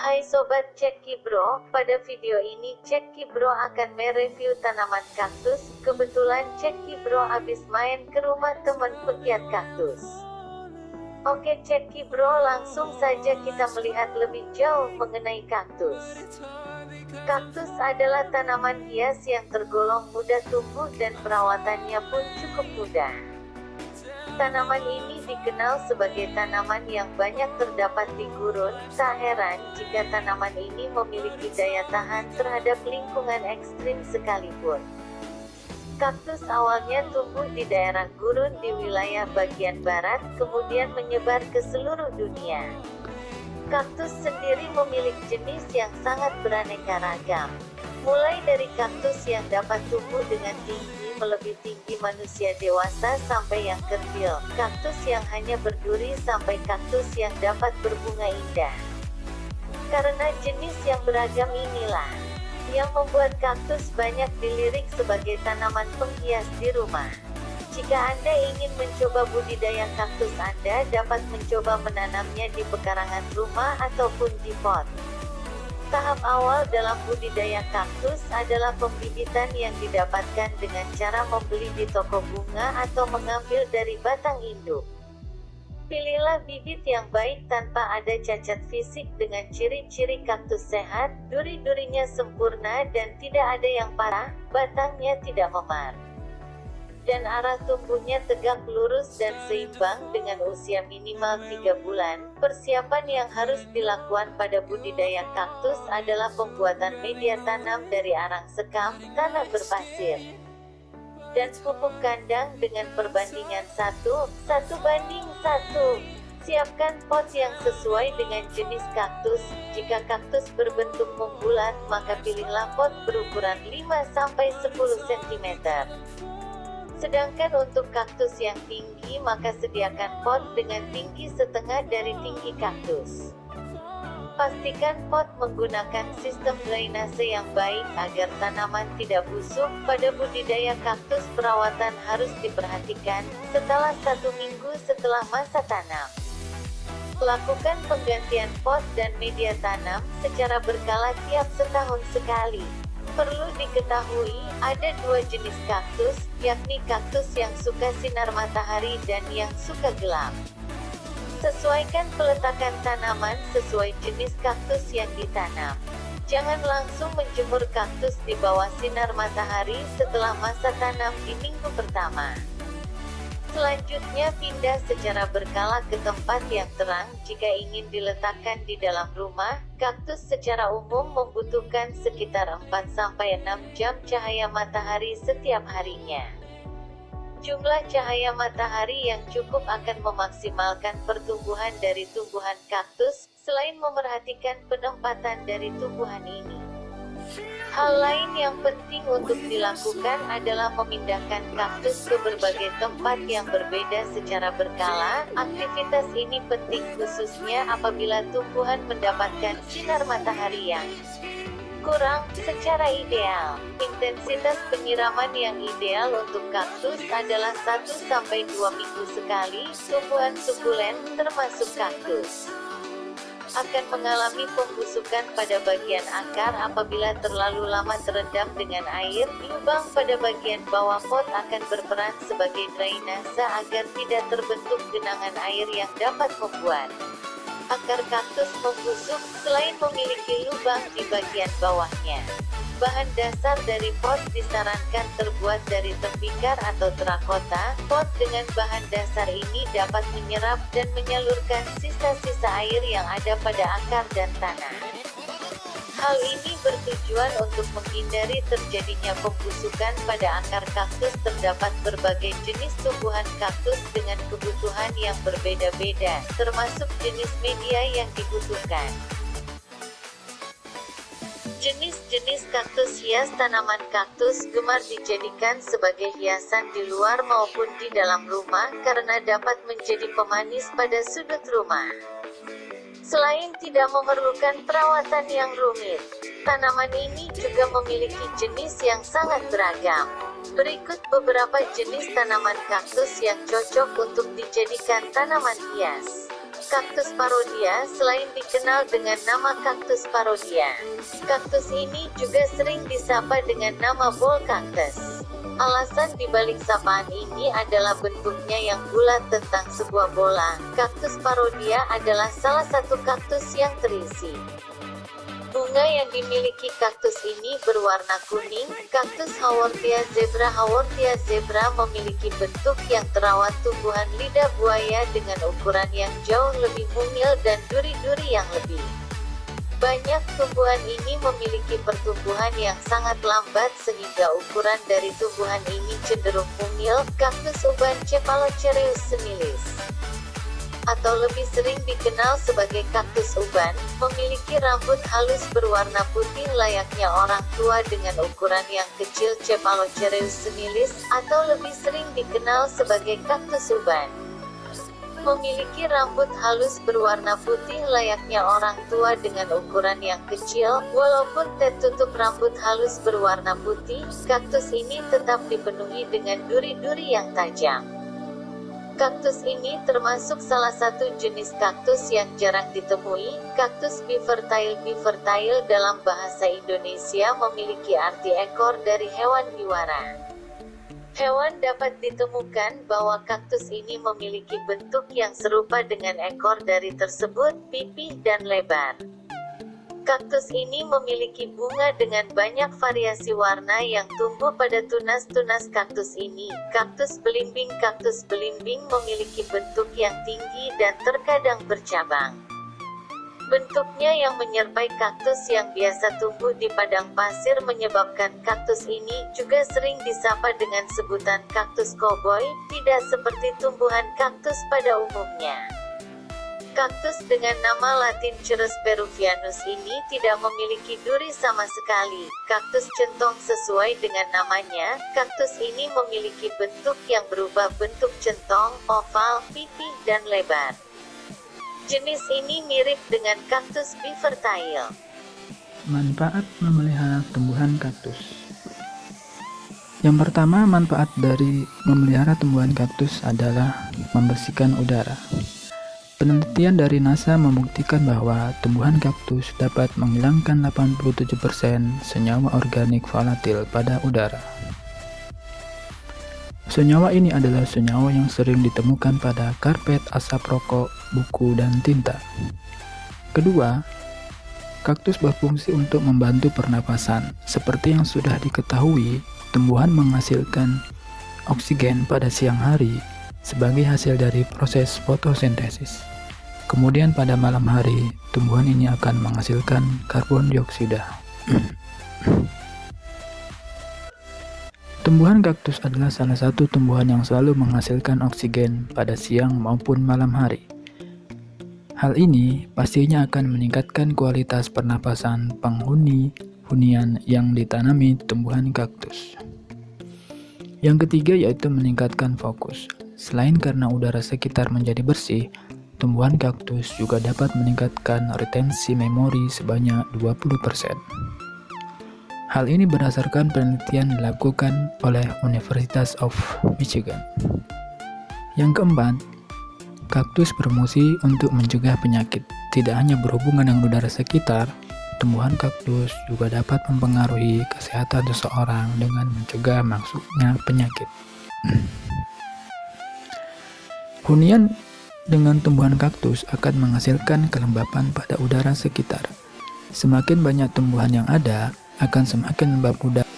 Hai Sobat Ceki Bro, pada video ini Ceki Bro akan mereview tanaman kaktus. Kebetulan Ceki Bro habis main ke rumah teman pegiat kaktus. Oke Ceki Bro, langsung saja kita melihat lebih jauh mengenai kaktus. Kaktus adalah tanaman hias yang tergolong mudah tumbuh dan perawatannya pun cukup mudah. Tanaman ini dikenal sebagai tanaman yang banyak terdapat di gurun. Tak heran jika tanaman ini memiliki daya tahan terhadap lingkungan ekstrim sekalipun. Kaktus awalnya tumbuh di daerah gurun di wilayah bagian barat, kemudian menyebar ke seluruh dunia. Kaktus sendiri memiliki jenis yang sangat beraneka ragam. Mulai dari kaktus yang dapat tumbuh dengan tinggi melebihi tinggi manusia dewasa sampai yang kerdil, kaktus yang hanya berduri sampai kaktus yang dapat berbunga indah. Karena jenis yang beragam inilah yang membuat kaktus banyak dilirik sebagai tanaman penghias di rumah. Jika Anda ingin mencoba budidaya kaktus, Anda dapat mencoba menanamnya di pekarangan rumah ataupun di pot. Tahap awal dalam budidaya kaktus adalah pembibitan yang didapatkan dengan cara membeli di toko bunga atau mengambil dari batang induk. Pilihlah bibit yang baik tanpa ada cacat fisik dengan ciri-ciri kaktus sehat, duri-durinya sempurna dan tidak ada yang parah, batangnya tidak memar, dan arah tumbuhnya tegak lurus dan seimbang dengan usia minimal 3 bulan. Persiapan yang harus dilakukan pada budidaya kaktus adalah pembuatan media tanam dari arang sekam, tanah berpasir, dan pupuk kandang dengan perbandingan 1:1. Siapkan pot yang sesuai dengan jenis kaktus. Jika kaktus berbentuk membulat, maka pilihlah pot berukuran 5-10 cm. Sedangkan untuk kaktus yang tinggi, maka sediakan pot dengan tinggi setengah dari tinggi kaktus. Pastikan pot menggunakan sistem drainase yang baik agar tanaman tidak busuk. Pada budidaya kaktus, perawatan harus diperhatikan. Setelah 1 minggu setelah masa tanam, lakukan penggantian pot dan media tanam secara berkala tiap setahun sekali. Perlu diketahui, ada 2 jenis kaktus, yakni kaktus yang suka sinar matahari dan yang suka gelap. Sesuaikan peletakan tanaman sesuai jenis kaktus yang ditanam. Jangan langsung menjemur kaktus di bawah sinar matahari setelah masa tanam di minggu pertama. Selanjutnya pindah secara berkala ke tempat yang terang. Jika ingin diletakkan di dalam rumah, kaktus secara umum membutuhkan sekitar 4-6 jam cahaya matahari setiap harinya. Jumlah cahaya matahari yang cukup akan memaksimalkan pertumbuhan dari tumbuhan kaktus, selain memerhatikan penempatan dari tumbuhan ini. Hal lain yang penting untuk dilakukan adalah memindahkan kaktus ke berbagai tempat yang berbeda secara berkala. Aktivitas ini penting khususnya apabila tumbuhan mendapatkan sinar matahari yang kurang. Secara ideal, intensitas penyiraman yang ideal untuk kaktus adalah 1-2 minggu sekali. Tumbuhan sukulen, termasuk kaktus, akan mengalami pembusukan pada bagian akar apabila terlalu lama terendam dengan air. Lubang pada bagian bawah pot akan berperan sebagai drainase agar tidak terbentuk genangan air yang dapat membuat akar kaktus membusuk. Selain memiliki lubang di bagian bawahnya, bahan dasar dari pot disarankan terbuat dari tembikar atau terakota. Pot dengan bahan dasar ini dapat menyerap dan menyalurkan sisa-sisa air yang ada pada akar dan tanah. Hal ini bertujuan untuk menghindari terjadinya pembusukan pada akar kaktus. Terdapat berbagai jenis tumbuhan kaktus dengan kebutuhan yang berbeda-beda, termasuk jenis media yang dibutuhkan. Jenis-jenis kaktus hias. Tanaman kaktus gemar dijadikan sebagai hiasan di luar maupun di dalam rumah karena dapat menjadi pemanis pada sudut rumah. Selain tidak memerlukan perawatan yang rumit, tanaman ini juga memiliki jenis yang sangat beragam. Berikut beberapa jenis tanaman kaktus yang cocok untuk dijadikan tanaman hias. Kaktus parodia selain dikenal dengan nama kaktus parodia, kaktus ini juga sering disapa dengan nama ball cactus. Alasan dibalik sapaan ini adalah bentuknya yang bulat tentang sebuah bola. Kaktus parodia adalah salah satu kaktus yang terisi bunga yang dimiliki. Kaktus ini berwarna kuning. Kaktus Haworthia zebra. Haworthia zebra memiliki bentuk yang terawat, tumbuhan lidah buaya dengan ukuran yang jauh lebih mungil dan duri-duri yang lebih banyak. Tumbuhan ini memiliki pertumbuhan yang sangat lambat sehingga ukuran dari tumbuhan ini cenderung mungil. Kaktus uban Cephalocereus senilis, atau lebih sering dikenal sebagai kaktus uban, memiliki rambut halus berwarna putih layaknya orang tua dengan ukuran yang kecil. Cephalocereus senilis, atau lebih sering dikenal sebagai kaktus uban, memiliki rambut halus berwarna putih layaknya orang tua dengan ukuran yang kecil. Walaupun tertutup rambut halus berwarna putih, kaktus ini tetap dipenuhi dengan duri-duri yang tajam. Kaktus ini termasuk salah satu jenis kaktus yang jarang ditemui. Kaktus bifertile. Bifertile dalam bahasa Indonesia memiliki arti ekor dari hewan biwara. Hewan dapat ditemukan bahwa kaktus ini memiliki bentuk yang serupa dengan ekor dari tersebut, pipih dan lebar. Kaktus ini memiliki bunga dengan banyak variasi warna yang tumbuh pada tunas-tunas kaktus ini. Kaktus belimbing. Kaktus belimbing memiliki bentuk yang tinggi dan terkadang bercabang. Bentuknya yang menyerupai kaktus yang biasa tumbuh di padang pasir menyebabkan kaktus ini juga sering disapa dengan sebutan kaktus koboi, tidak seperti tumbuhan kaktus pada umumnya. Kaktus dengan nama Latin Ceres peruvianus ini tidak memiliki duri sama sekali. Kaktus centong. Sesuai dengan namanya, kaktus ini memiliki bentuk yang berubah bentuk centong, oval, pipih, dan lebar. Jenis ini mirip dengan kaktus bifertile. Manfaat memelihara tumbuhan kaktus. Yang pertama, manfaat dari memelihara tumbuhan kaktus adalah membersihkan udara. Penelitian dari NASA membuktikan bahwa tumbuhan kaktus dapat menghilangkan 87% senyawa organik volatil pada udara. Senyawa ini adalah senyawa yang sering ditemukan pada karpet, asap rokok, buku, dan tinta. Kedua, kaktus berfungsi untuk membantu pernapasan. Seperti yang sudah diketahui, tumbuhan menghasilkan oksigen pada siang hari sebagai hasil dari proses fotosintesis. Kemudian pada malam hari, tumbuhan ini akan menghasilkan karbon dioksida. Tumbuhan kaktus adalah salah satu tumbuhan yang selalu menghasilkan oksigen pada siang maupun malam hari. Hal ini pastinya akan meningkatkan kualitas pernapasan penghuni-hunian yang ditanami tumbuhan kaktus. Yang ketiga yaitu meningkatkan fokus. Selain karena udara sekitar menjadi bersih, tumbuhan kaktus juga dapat meningkatkan retensi memori sebanyak 20%. Hal ini berdasarkan penelitian dilakukan oleh University of Michigan. Yang keempat, kaktus berfungsi untuk mencegah penyakit. Tidak hanya berhubungan dengan udara sekitar, tumbuhan kaktus juga dapat mempengaruhi kesehatan seseorang dengan mencegah masuknya penyakit. Hunian dengan tumbuhan kaktus akan menghasilkan kelembapan pada udara sekitar. Semakin banyak tumbuhan yang ada, akan semakin lembab udara